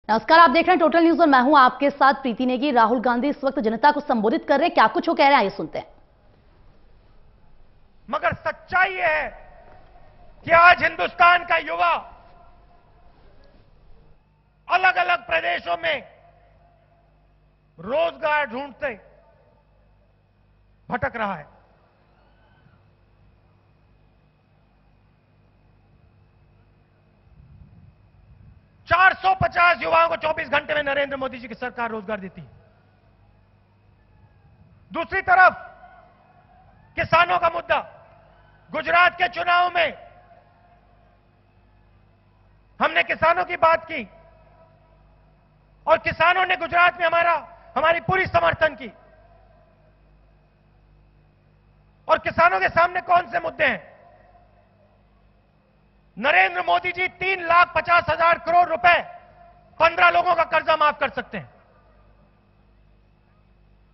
नमस्कार, आप देख रहे हैं टोटल न्यूज और मैं हूं आपके साथ प्रीति नेगी। राहुल गांधी इस वक्त जनता को संबोधित कर रहे हैं, क्या कुछ वो कह रहे हैं आइए सुनते हैं। मगर सच्चाई यह है कि आज हिंदुस्तान का युवा अलग अलग प्रदेशों में रोजगार ढूंढते भटक रहा है। $450 युवाओं को 24 घंटे में नरेंद्र मोदी जी की सरकार रोजगार देती है। दूसरी तरफ किसानों का मुद्दा, गुजरात के चुनाव में हमने किसानों की बात की और किसानों ने गुजरात में हमारी पूरी समर्थन की। और किसानों के सामने कौन से मुद्दे हैं? नरेंद्र मोदी जी 3,50,000 करोड़ रुपए 15 लोगों का कर्जा माफ कर सकते हैं,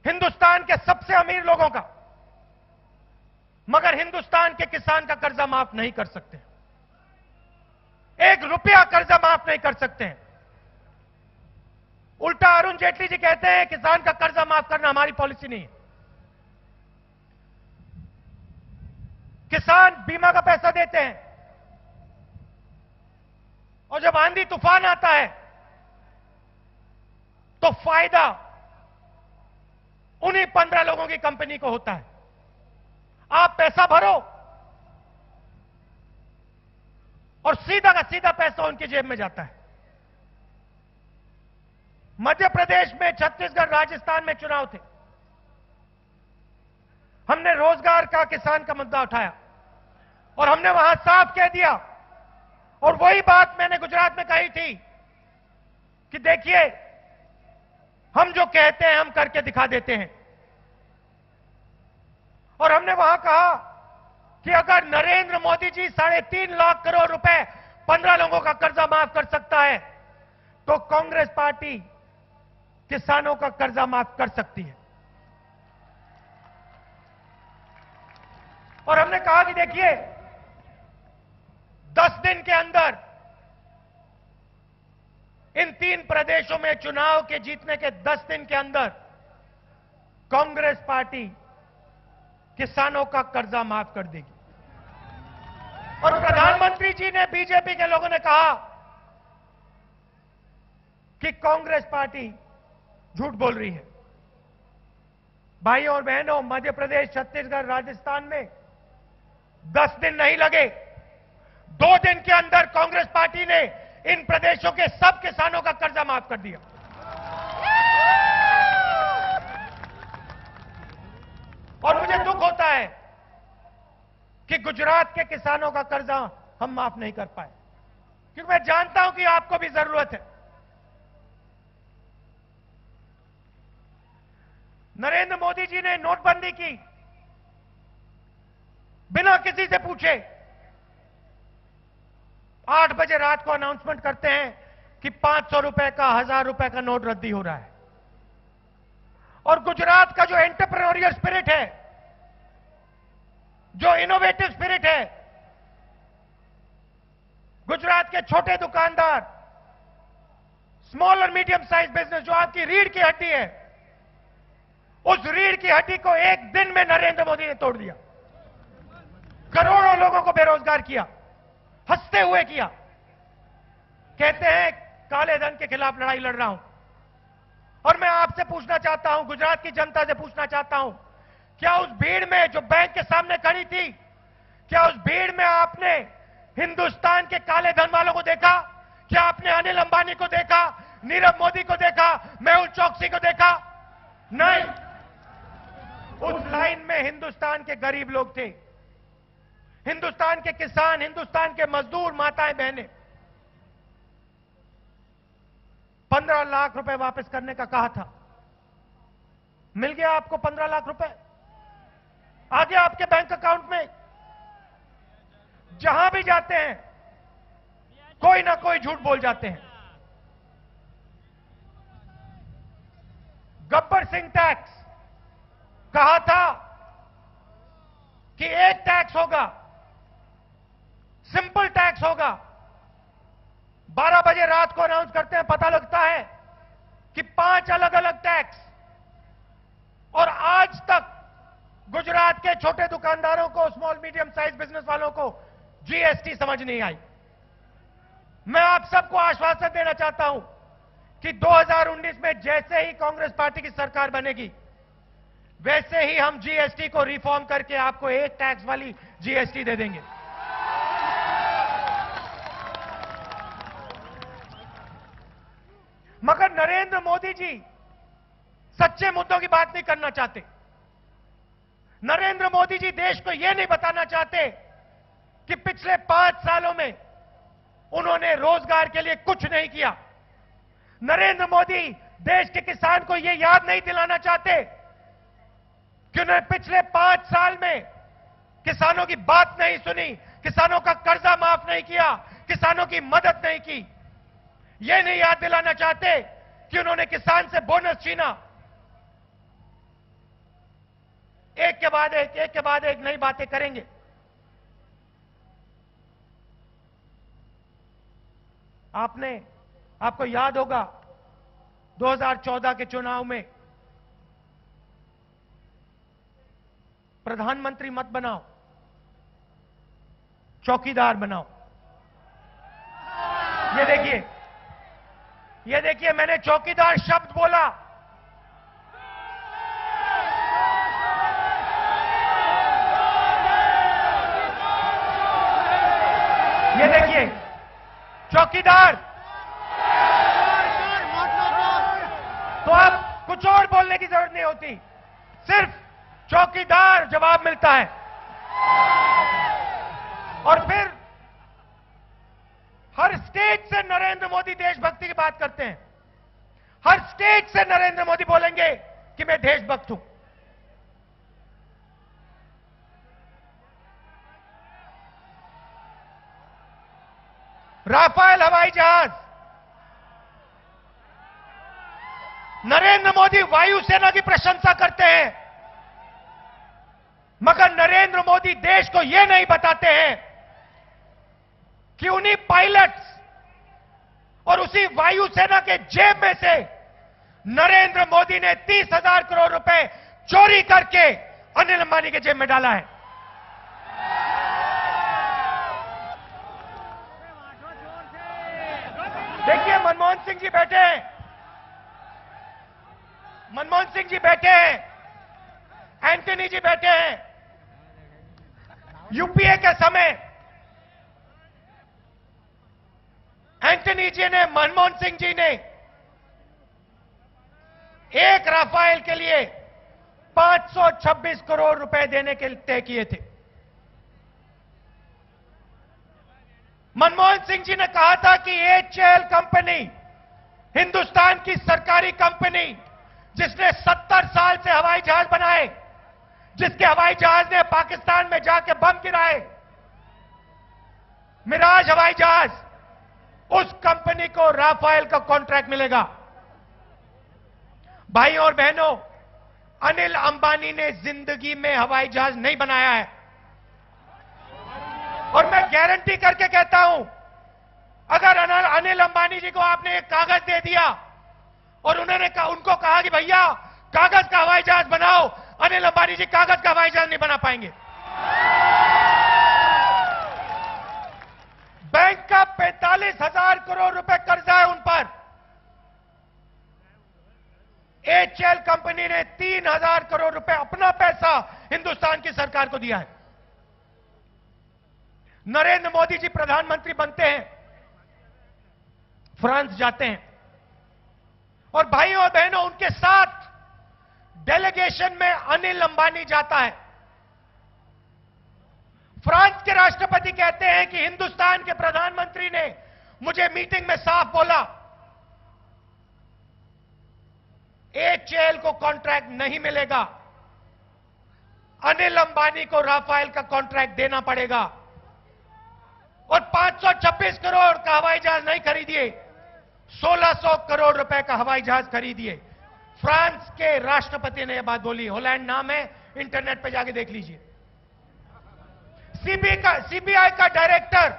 हिंदुस्तान के सबसे अमीर लोगों का, मगर हिंदुस्तान के किसान का कर्जा माफ नहीं कर सकते। 1 रुपया कर्जा माफ नहीं कर सकते हैं। उल्टा अरुण जेटली जी कहते हैं किसान का कर्जा माफ करना हमारी पॉलिसी नहीं है। किसान बीमा का पैसा देते हैं और जब आंधी तूफान आता है तो फायदा उन्हीं 15 लोगों की कंपनी को होता है। आप पैसा भरो और सीधा का सीधा पैसा उनकी जेब में जाता है। मध्य प्रदेश में, छत्तीसगढ़, राजस्थान में चुनाव थे। हमने रोजगार का, किसान का मुद्दा उठाया और हमने वहां साफ कह दिया, और वही बात मैंने गुजरात में कही थी कि देखिए हम जो कहते हैं हम करके दिखा देते हैं। और हमने वहां कहा कि अगर नरेंद्र मोदी जी 3.5 लाख करोड़ रुपए 15 लोगों का कर्जा माफ कर सकता है तो कांग्रेस पार्टी किसानों का कर्जा माफ कर सकती है। और हमने कहा कि देखिए 10 दिन के अंदर इन 3 प्रदेशों में चुनाव के जीतने के 10 दिन के अंदर कांग्रेस पार्टी किसानों का कर्जा माफ कर देगी। और प्रधानमंत्री जी ने, बीजेपी के लोगों ने कहा कि कांग्रेस पार्टी झूठ बोल रही है। भाइयों और बहनों, मध्य प्रदेश, छत्तीसगढ़, राजस्थान में 10 दिन नहीं लगे, 2 दिन के अंदर कांग्रेस पार्टी ने इन प्रदेशों के सब किसानों का कर्जा माफ कर दिया। और मुझे दुख होता है कि गुजरात के किसानों का कर्जा हम माफ नहीं कर पाए, क्योंकि मैं जानता हूं कि आपको भी जरूरत है। नरेंद्र मोदी जी ने नोटबंदी की, बिना किसी से पूछे 8 बजे रात को अनाउंसमेंट करते हैं कि 500 रुपए का, 1000 रुपए का नोट रद्दी हो रहा है। और गुजरात का जो एंटरप्रेन्योरियल स्पिरिट है, जो इनोवेटिव स्पिरिट है, गुजरात के छोटे दुकानदार, स्मॉल और मीडियम साइज बिजनेस, जो आपकी रीढ़ की हड्डी है, उस रीढ़ की हड्डी को एक दिन में नरेंद्र मोदी ने तोड़ दिया। करोड़ों लोगों को बेरोजगार किया, हंसते हुए किया। कहते हैं काले धन के खिलाफ लड़ाई लड़ रहा हूं। और मैं आपसे पूछना चाहता हूं, गुजरात की जनता से पूछना चाहता हूं, क्या उस भीड़ में जो बैंक के सामने खड़ी थी, क्या उस भीड़ में आपने हिंदुस्तान के काले धन वालों को देखा? क्या आपने अनिल अंबानी को देखा, नीरव मोदी को देखा, मेहुल चोकसी को देखा? नहीं। उस लाइन में हिंदुस्तान के गरीब लोग थे, हिंदुस्तान के किसान, हिंदुस्तान के मजदूर, माताएं, बहनें। 15 लाख रुपए वापस करने का कहा था, मिल गया आपको 15 लाख रुपए, आ गया आपके बैंक अकाउंट में। जहां भी जाते हैं कोई ना कोई झूठ बोल जाते हैं। गब्बर सिंह टैक्स कहा था कि एक टैक्स होगा, सिंपल टैक्स होगा, 12 बजे रात को अनाउंस करते हैं, पता लगता है कि 5 अलग अलग टैक्स, और आज तक गुजरात के छोटे दुकानदारों को, स्मॉल मीडियम साइज बिजनेस वालों को जीएसटी समझ नहीं आई। मैं आप सबको आश्वासन देना चाहता हूं कि 2019 में जैसे ही कांग्रेस पार्टी की सरकार बनेगी, वैसे ही हम जीएसटी को रिफॉर्म करके आपको एक टैक्स वाली जीएसटी दे देंगे। मगर नरेंद्र मोदी जी सच्चे मुद्दों की बात नहीं करना चाहते। नरेंद्र मोदी जी देश को यह नहीं बताना चाहते कि पिछले 5 सालों में उन्होंने रोजगार के लिए कुछ नहीं किया। नरेंद्र मोदी देश के किसान को यह याद नहीं दिलाना चाहते कि उन्होंने पिछले 5 साल में किसानों की बात नहीं सुनी, किसानों का कर्जा माफ नहीं किया, किसानों की मदद नहीं की। यह नहीं याद दिलाना चाहते कि उन्होंने किसान से बोनस छीना। एक के बाद एक नई बातें करेंगे। आपको याद होगा 2014 के चुनाव में प्रधानमंत्री मत बनाओ, चौकीदार बनाओ। ये देखिए मैंने चौकीदार शब्द बोला। ये देखिए चौकीदार। तो अब कुछ और बोलने की जरूरत नहीं होती, सिर्फ चौकीदार जवाब मिलता है। और फिर हर स्टेज से नरेंद्र मोदी देशभक्ति की बात करते हैं। हर स्टेज से नरेंद्र मोदी बोलेंगे कि मैं देशभक्त हूं। राफेल हवाई जहाज, नरेंद्र मोदी वायुसेना की प्रशंसा करते हैं, मगर नरेंद्र मोदी देश को यह नहीं बताते हैं कि उन्हीं पायलट्स और उसी वायुसेना के जेब में से नरेंद्र मोदी ने 30,000 करोड़ रुपए चोरी करके अनिल अंबानी के जेब में डाला है। देखिए मनमोहन सिंह जी बैठे हैं, मनमोहन सिंह जी बैठे हैं, एंटनी जी बैठे हैं। यूपीए के समय एंटनी जी ने, मनमोहन सिंह जी ने एक राफेल के लिए 526 करोड़ रुपए देने के तय किए थे। मनमोहन सिंह जी ने कहा था कि एचएएल कंपनी, हिंदुस्तान की सरकारी कंपनी जिसने 70 साल से हवाई जहाज बनाए, जिसके हवाई जहाज ने पाकिस्तान में जाके बम गिराए, मिराज हवाई जहाज, उस कंपनी को राफेल का कॉन्ट्रैक्ट मिलेगा। भाइयों और बहनों, अनिल अंबानी ने जिंदगी में हवाई जहाज नहीं बनाया है। और मैं गारंटी करके कहता हूं, अगर अनिल अंबानी जी को आपने एक कागज दे दिया और उनको कहा कि भैया कागज का हवाई जहाज बनाओ, अनिल अंबानी जी कागज का हवाई जहाज नहीं बना पाएंगे। बैंक का 45,000 करोड़ रुपए कर्जा है उन पर। एचएएल कंपनी ने 3,000 करोड़ रुपए अपना पैसा हिंदुस्तान की सरकार को दिया है। नरेंद्र मोदी जी प्रधानमंत्री बनते हैं, फ्रांस जाते हैं, और भाइयों और बहनों उनके साथ डेलीगेशन में अनिल अंबानी जाता है। फ्रांस के राष्ट्रपति कहते हैं कि हिंदुस्तान के प्रधानमंत्री ने मुझे मीटिंग में साफ बोला, एचएएल को कॉन्ट्रैक्ट नहीं मिलेगा, अनिल अंबानी को राफेल का कॉन्ट्रैक्ट देना पड़ेगा। और 526 करोड़ का हवाई जहाज नहीं खरीदिए, 1600 करोड़ रुपए का हवाई जहाज खरीदिए। फ्रांस के राष्ट्रपति ने यह बात बोली। होलैंड नाम है, इंटरनेट पे जाके देख लीजिए। सीबीआई का डायरेक्टर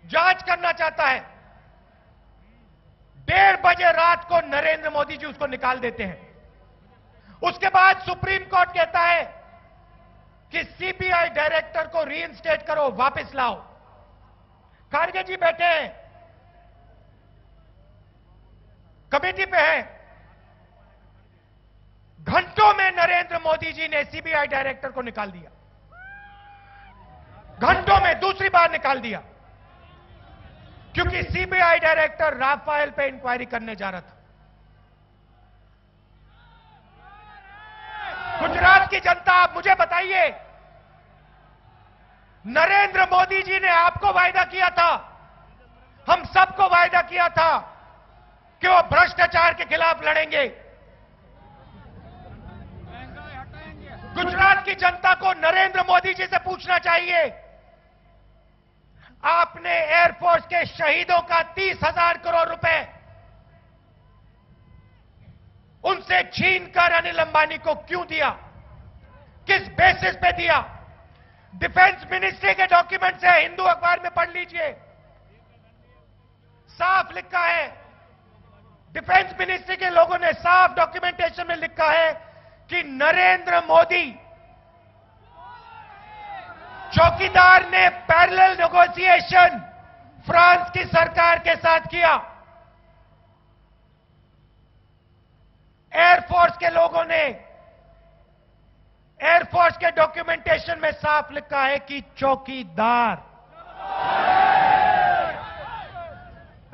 जांच करना चाहता है, 1:30 बजे रात को नरेंद्र मोदी जी उसको निकाल देते हैं। उसके बाद सुप्रीम कोर्ट कहता है कि सीबीआई डायरेक्टर को रीइंस्टेट करो, वापस लाओ। खारगे जी बैठे हैं, कमेटी पे हैं। घंटों में नरेंद्र मोदी जी ने सीबीआई डायरेक्टर को निकाल दिया, घंटों में दूसरी बार निकाल दिया, क्योंकि सीबीआई डायरेक्टर राफेल पे इंक्वायरी करने जा रहा था। गुजरात की जनता, आप मुझे बताइए, नरेंद्र मोदी जी ने आपको वायदा किया था, हम सबको वायदा किया था कि वो भ्रष्टाचार के खिलाफ लड़ेंगे। गुजरात की जनता को नरेंद्र मोदी जी से पूछना चाहिए, आपने एयरफोर्स के शहीदों का 30,000 करोड़ रुपए उनसे छीनकर अनिल अंबानी को क्यों दिया? किस बेसिस पे दिया? डिफेंस मिनिस्ट्री के डॉक्यूमेंट्स है, हिंदू अखबार में पढ़ लीजिए, साफ लिखा है। डिफेंस मिनिस्ट्री के लोगों ने साफ डॉक्यूमेंटेशन में लिखा है कि नरेंद्र मोदी चौकीदार ने पैरेलल नेगोशिएशन फ्रांस की सरकार के साथ किया। एयरफोर्स के लोगों ने, एयरफोर्स के डॉक्यूमेंटेशन में साफ लिखा है कि चौकीदार।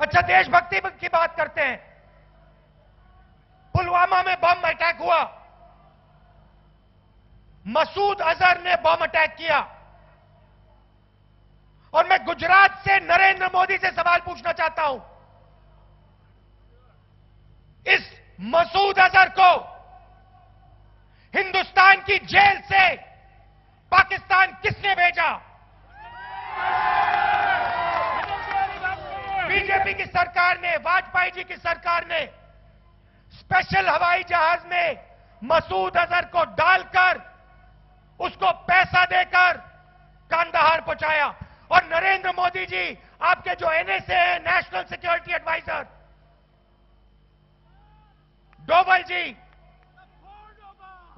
अच्छा, देशभक्ति की बात करते हैं। पुलवामा में बम अटैक हुआ, मसूद अजहर ने बम अटैक किया, और मैं गुजरात से नरेंद्र मोदी से सवाल पूछना चाहता हूं, इस मसूद अजहर को हिंदुस्तान की जेल से पाकिस्तान किसने भेजा? बीजेपी की सरकार ने, वाजपेयी जी की सरकार ने स्पेशल हवाई जहाज में मसूद अजहर को डालकर, उसको पैसा देकर कांदाहार पहुंचाया। और नरेंद्र मोदी जी, आपके जो एनएसए है, नेशनल सिक्योरिटी एडवाइजर डोभाल जी,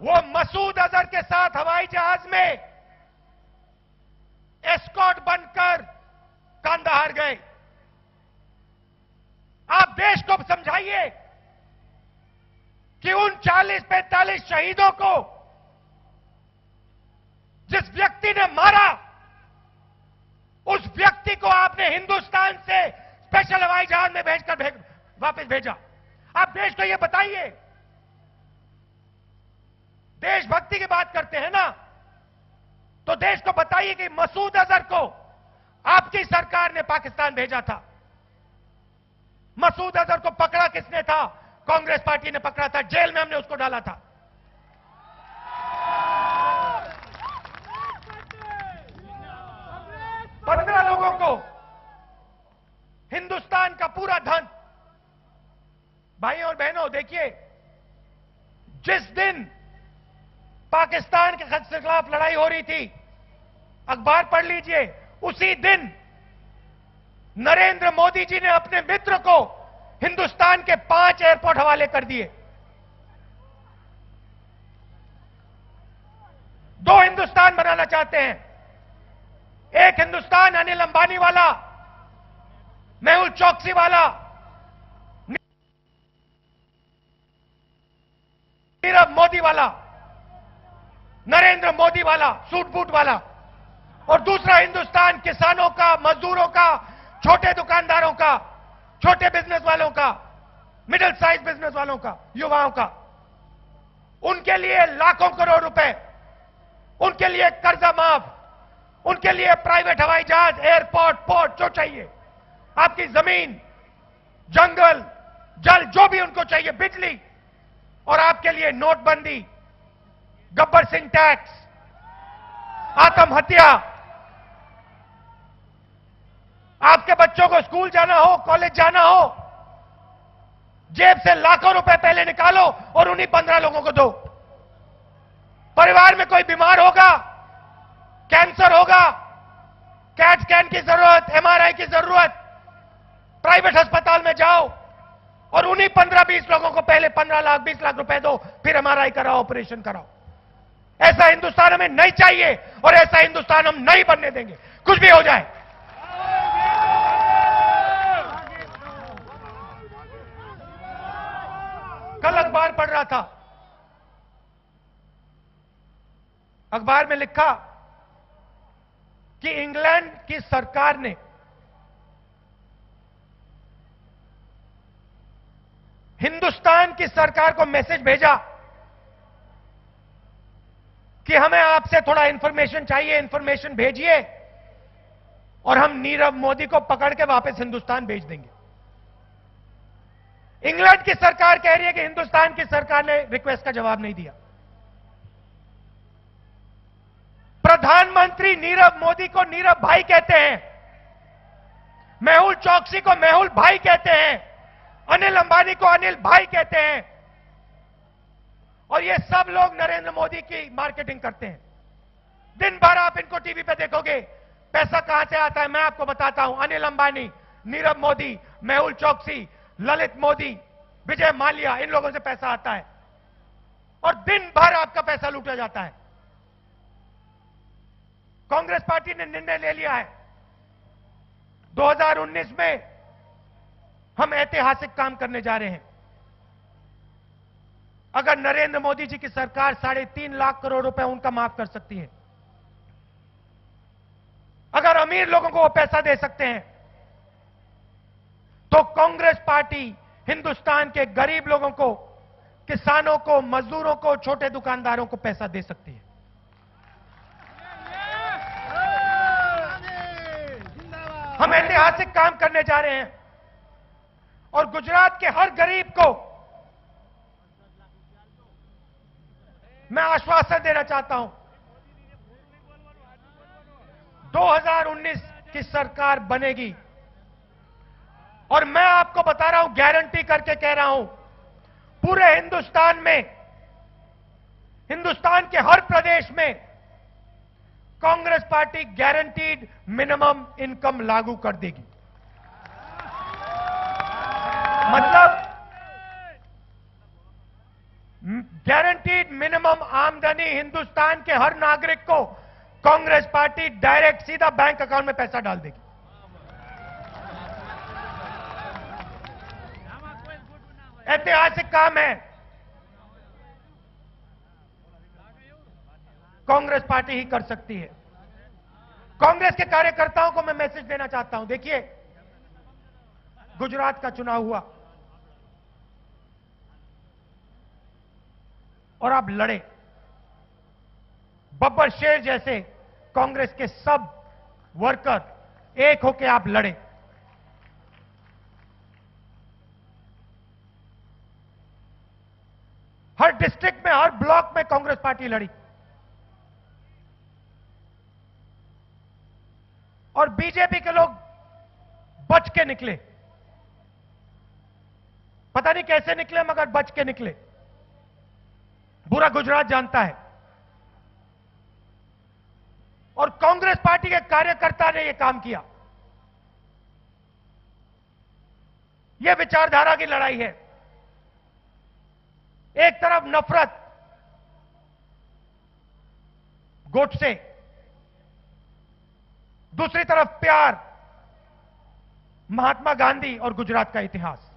वो मसूद अजहर के साथ हवाई जहाज में एस्कॉर्ट बनकर कांदाहार गए। आप देश को समझाइए कि उन 40-45 शहीदों को जिस व्यक्ति ने मारा, उस व्यक्ति को आपने हिंदुस्तान से स्पेशल हवाई जहाज में भेजकर वापस भेजा। आप देश को यह बताइए। देशभक्ति की बात करते हैं ना, तो देश को बताइए कि मसूद अजहर को आपकी सरकार ने पाकिस्तान भेजा था। मसूद अजहर को पकड़ा किसने था? कांग्रेस पार्टी ने पकड़ा था, जेल में हमने उसको डाला था। पंद्रह लोगों को हिंदुस्तान का पूरा धन। भाइयों और बहनों, देखिए, जिस दिन पाकिस्तान के खिलाफ लड़ाई हो रही थी, अखबार पढ़ लीजिए, उसी दिन नरेंद्र मोदी जी ने अपने मित्र को हिंदुस्तान के 5 एयरपोर्ट हवाले कर दिए। 2 हिंदुस्तान बनाना चाहते हैं। एक हिंदुस्तान अनिल अंबानी वाला, मेहुल चौकसी वाला, नीरव मोदी वाला, नरेंद्र मोदी वाला, सूट बूट वाला, और दूसरा हिंदुस्तान किसानों का, मजदूरों का, छोटे दुकानदारों का, छोटे बिजनेस वालों का, मिडिल साइज बिजनेस वालों का, युवाओं का। उनके लिए लाखों करोड़ रुपए, उनके लिए कर्जा माफ, उनके लिए प्राइवेट हवाई जहाज, एयरपोर्ट, पोर्ट जो चाहिए, आपकी जमीन, जंगल, जल, जो भी उनको चाहिए, बिजली, और आपके लिए नोटबंदी, गब्बर सिंह टैक्स, आत्महत्या। आपके बच्चों को स्कूल जाना हो, कॉलेज जाना हो, जेब से लाखों रुपए पहले निकालो और उन्हीं 15 लोगों को दो। परिवार में कोई बीमार होगा, कैंसर होगा, कैट स्कैन की जरूरत, एमआरआई की जरूरत, प्राइवेट अस्पताल में जाओ और उन्हीं 15-20 लोगों को पहले 15 लाख 20 लाख रुपए दो, फिर एमआरआई कराओ, ऑपरेशन कराओ। ऐसा हिंदुस्तान हमें नहीं चाहिए और ऐसा हिंदुस्तान हम नहीं बनने देंगे, कुछ भी हो जाए। कल अखबार पढ़ रहा था, अखबार में लिखा कि इंग्लैंड की सरकार ने हिंदुस्तान की सरकार को मैसेज भेजा कि हमें आपसे थोड़ा इंफॉर्मेशन चाहिए, इंफॉर्मेशन भेजिए और हम नीरव मोदी को पकड़ के वापस हिंदुस्तान भेज देंगे। इंग्लैंड की सरकार कह रही है कि हिंदुस्तान की सरकार ने रिक्वेस्ट का जवाब नहीं दिया। प्रधानमंत्री नीरव मोदी को नीरव भाई कहते हैं, मेहुल चौकसी को मेहुल भाई कहते हैं, अनिल अंबानी को अनिल भाई कहते हैं, और ये सब लोग नरेंद्र मोदी की मार्केटिंग करते हैं। दिन भर आप इनको टीवी पे देखोगे, पैसा कहां से आता है मैं आपको बताता हूं। अनिल अंबानी, नीरव मोदी, मेहुल चौकसी, ललित मोदी, विजय माल्या, इन लोगों से पैसा आता है और दिन भर आपका पैसा लूटा जाता है। कांग्रेस पार्टी ने निर्णय ले लिया है 2019 में हम ऐतिहासिक काम करने जा रहे हैं। अगर नरेंद्र मोदी जी की सरकार 3.5 लाख करोड़ रुपए उनका माफ कर सकती है, अगर अमीर लोगों को वो पैसा दे सकते हैं, तो कांग्रेस पार्टी हिंदुस्तान के गरीब लोगों को, किसानों को, मजदूरों को, छोटे दुकानदारों को पैसा दे सकती है। हम ऐतिहासिक काम करने जा रहे हैं और गुजरात के हर गरीब को मैं आश्वासन देना चाहता हूं, 2019 की सरकार बनेगी और मैं आपको बता रहा हूं, गारंटी करके कह रहा हूं, पूरे हिंदुस्तान में, हिंदुस्तान के हर प्रदेश में Congress party guaranteed minimum income लागू कर देगी। मतलब गारंटीड मिनिमम आमदनी हिंदुस्तान के हर नागरिक को कांग्रेस पार्टी डायरेक्ट सीधा बैंक अकाउंट में पैसा डाल देगी। ऐतिहासिक काम है, कांग्रेस पार्टी ही कर सकती है। कांग्रेस के कार्यकर्ताओं को मैं मैसेज देना चाहता हूं, देखिए गुजरात का चुनाव हुआ और आप लड़े, बब्बर शेर जैसे कांग्रेस के सब वर्कर एक होकर आप लड़े। हर डिस्ट्रिक्ट में, हर ब्लॉक में कांग्रेस पार्टी लड़ी और बीजेपी के लोग बच के निकले। पता नहीं कैसे निकले, मगर बच के निकले। पूरा गुजरात जानता है। और कांग्रेस पार्टी के कार्यकर्ता ने यह काम किया। यह विचारधारा की लड़ाई है। एक तरफ नफरत गोडसे, दूसरी तरफ प्यार, महात्मा गांधी और गुजरात का इतिहास।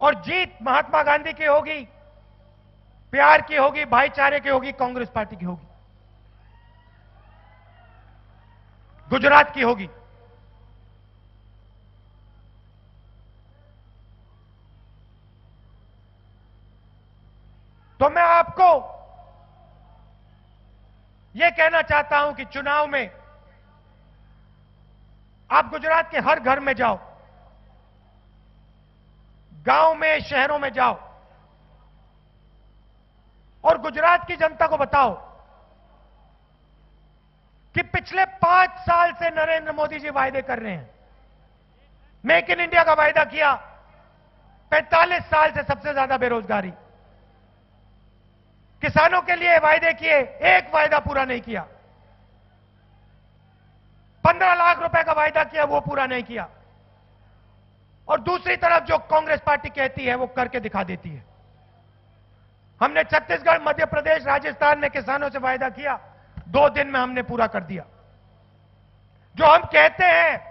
और जीत महात्मा गांधी की होगी, प्यार की होगी, भाईचारे की होगी, कांग्रेस पार्टी की होगी, गुजरात की होगी। तो मैं आपको यह कहना चाहता हूं कि चुनाव में आप गुजरात के हर घर में जाओ, गांव में, शहरों में जाओ और गुजरात की जनता को बताओ कि पिछले 5 साल से नरेंद्र मोदी जी वायदे कर रहे हैं। मेक इन इंडिया का वायदा किया, 45 साल से सबसे ज्यादा बेरोजगारी, किसानों के लिए वायदे किए, एक वायदा पूरा नहीं किया। 15 लाख रुपए का वायदा किया, वो पूरा नहीं किया। और दूसरी तरफ जो कांग्रेस पार्टी कहती है वो करके दिखा देती है। हमने छत्तीसगढ़, मध्य प्रदेश, राजस्थान में किसानों से वायदा किया, 2 दिन में हमने पूरा कर दिया। जो हम कहते हैं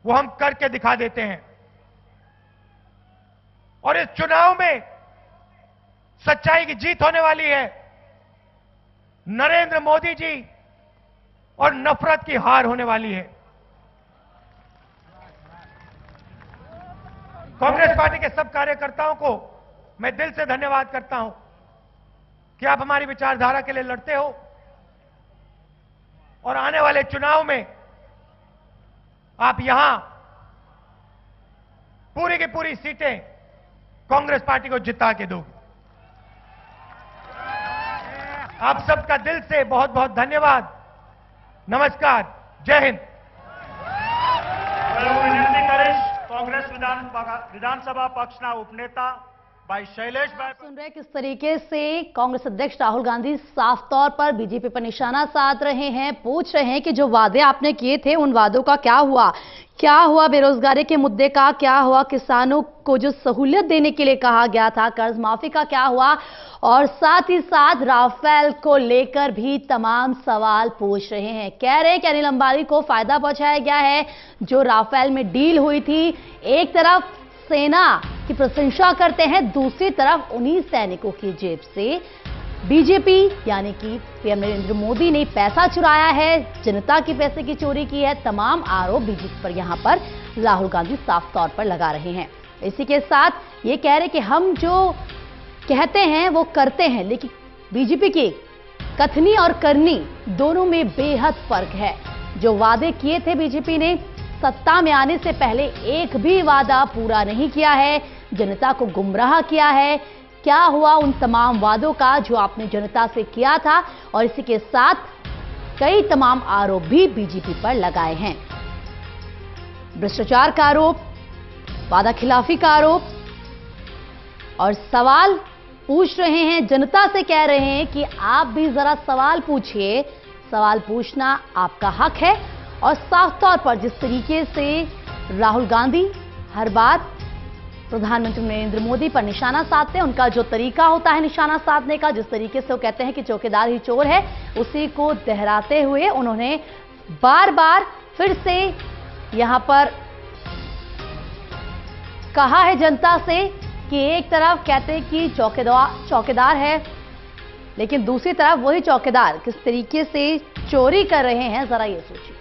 वो हम करके दिखा देते हैं। और इस चुनाव में सच्चाई की जीत होने वाली है। नरेंद्र मोदी जी और नफरत की हार होने वाली है। कांग्रेस पार्टी के सब कार्यकर्ताओं को मैं दिल से धन्यवाद करता हूं कि आप हमारी विचारधारा के लिए लड़ते हो और आने वाले चुनाव में आप यहां पूरी की पूरी सीटें कांग्रेस पार्टी को जिता के दोगे। आप सबका दिल से बहुत बहुत धन्यवाद। नमस्कार, जय हिंद। विनंती करीश कांग्रेस विधानसभा पक्षना उपनेता भाई शैलेश भाई। सुन रहे किस तरीके से कांग्रेस अध्यक्ष राहुल गांधी साफ तौर पर बीजेपी पर निशाना साध रहे हैं, पूछ रहे हैं कि जो वादे आपने किए थे उन वादों का क्या हुआ, क्या हुआ बेरोजगारी के मुद्दे का, क्या हुआ किसानों को जो सहूलियत देने के लिए कहा गया था, कर्ज माफी का क्या हुआ, और साथ ही साथ राफेल को लेकर भी तमाम सवाल पूछ रहे हैं। कह रहे हैं कि अनिल अंबानी को फायदा पहुंचाया गया है। जो राफेल में डील हुई थी, एक तरफ सेना की प्रशंसा करते हैं, दूसरी तरफ उन्हीं सैनिकों की जेब से बीजेपी यानी कि पीएम नरेंद्र मोदी ने पैसा चुराया है, जनता की पैसे की चोरी की है। तमाम आरोप बीजेपी पर यहां पर राहुल गांधी साफ तौर पर लगा रहे हैं। इसी के साथ ये कह रहे कि हम जो कहते हैं वो करते हैं, लेकिन बीजेपी की कथनी और करनी दोनों में बेहद फर्क है। जो वादे किए थे बीजेपी ने सत्ता में आने से पहले, एक भी वादा पूरा नहीं किया है, जनता को गुमराह किया है। क्या हुआ उन तमाम वादों का जो आपने जनता से किया था, और इसी के साथ कई तमाम आरोप भी बीजेपी पर लगाए हैं। भ्रष्टाचार का आरोप, वादा खिलाफी का आरोप, और सवाल पूछ रहे हैं, जनता से कह रहे हैं कि आप भी जरा सवाल पूछिए। सवाल पूछना आपका हक है। और साफ तौर पर जिस तरीके से राहुल गांधी हर बार प्रधानमंत्री नरेंद्र मोदी पर निशाना साधते हैं, उनका जो तरीका होता है निशाना साधने का, जिस तरीके से वो कहते हैं कि चौकीदार ही चोर है, उसी को दोहराते हुए उन्होंने बार बार फिर से यहां पर कहा है जनता से कि एक तरफ कहते हैं कि चौकीदार है, लेकिन दूसरी तरफ वही चौकीदार किस तरीके से चोरी कर रहे हैं, जरा ये सोचिए।